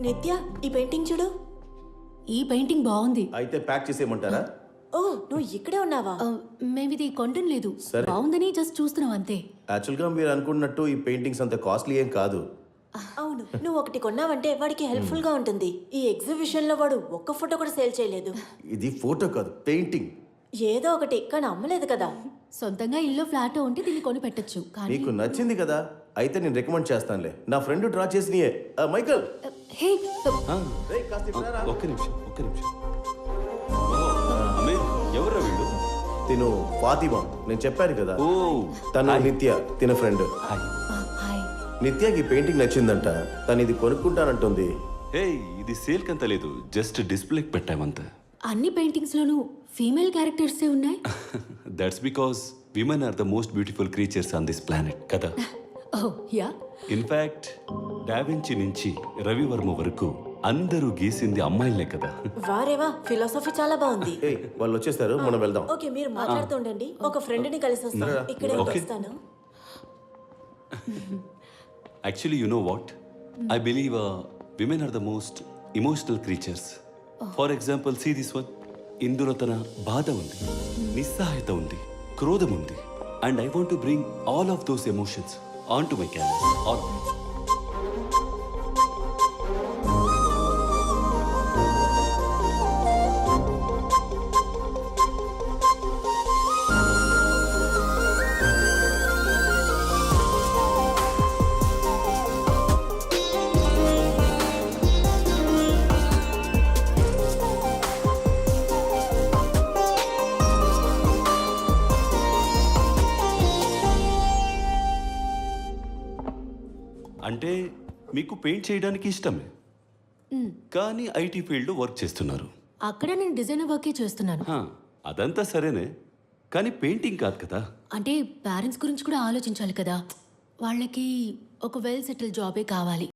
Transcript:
నిత్య, ఈ పెయింటింగ్ చూడు. ఈ పెయింటింగ్ బాగుంది. అయితే ప్యాక్ చేసేయమంటారా? ఓ, నువ్వు ఇక్కడే ఉన్నావా? మేమిది కొంటం లేదు, సరే. బాగుందని జస్ట్ చూస్తున్నాం అంతే. యాక్చువల్గా మీరు అనుకున్నట్టు ఈ పెయింటింగ్స్ అంత కాస్ట్లీ ఏం కాదు. అవును, నువ్వు ఒకటి కొన్నావంటే వాడికి హెల్ప్ఫుల్ గా ఉంటుంది. ఈ ఎగ్జిబిషన్ లో వాడు ఒక్క ఫోటో కూడా సేల్ చేయలేదు. ఇది ఫోటో కాదు, పెయింటింగ్. ఏదో ఒకటి, కానీ అమ్మలేదు కదా. సొంతంగా ఇల్లు ఫ్లాట్ ఉంటే దీన్ని కొని పెట్టచ్చు. కానీ నీకు నచ్చింది కదా, అయితే నేను రికమెండ్ చేస్తానులే. నా ఫ్రెండ్ డ్రా చేసినయే. మైకల్, హే, రేయ్, కాస్త ఇటు రారా. ఒక్క నిమిషం. అమీర్, ఎవరా వీళ్ళు? తిను ఫాతిమా, నేను చెప్పాను కదా. ఓ, తను నిత్య, తిన ఫ్రెండ్. హాయ్. హాయ్. నిత్యకి పెయింటింగ్ నచ్చిందంట, తను ఇది కొనుక్కుంటానంటుంది. హే, ఇది సేల్ కంత లేదు, జస్ట్ డిస్ప్లేకి పెట్టామంత. అన్ని పెయింటింగ్స్ లోనూ ఫీమేల్ క్యారెక్టర్సే ఉన్నాయి. That's because women are the most beautiful creatures on this planet కదా. Oh yeah. ఇన్ఫాక్ట్ డావించి నుంచి రవివర్మ వరకు అందరూ గీసింది అమ్మాయిలే కదా. వారేవా, ఫిలాసఫీ చాలా బాగుంది. ఏయ్, వాళ్ళు వచ్చేస్తారు, మనం వెళ్దాం. ఓకే, మీరు మాట్లాడుతూ ఉండండి. ఒక ఫ్రెండ్ ని కలిసి వస్తాను. ఇక్కడే Okay. వస్తాను. Actually you know what, I believe women are the most emotional creatures. For example see this one. ఇందులో తన బాధ ఉంది, నిస్సహాయత ఉంది, క్రోధం ఉంది. And I want to bring all of those emotions on to my canvas. All అంటే మీకు పెయింట్ చేయడానికి ఇష్టమే, కానీ ఐటీ ఫీల్డ్ వర్క్ చేస్తున్నారు. అక్కడ నేను డిజైనర్ వర్కే చేస్తున్నాను. హా, అదంతా సరేనే, కానీ పెయింటింగ్ కాదు కదా. అంటే పేరెంట్స్ గురించి కూడా ఆలోచించాలి కదా. వాళ్ళకి ఒక వెల్ సెటిల్ జాబే కావాలి.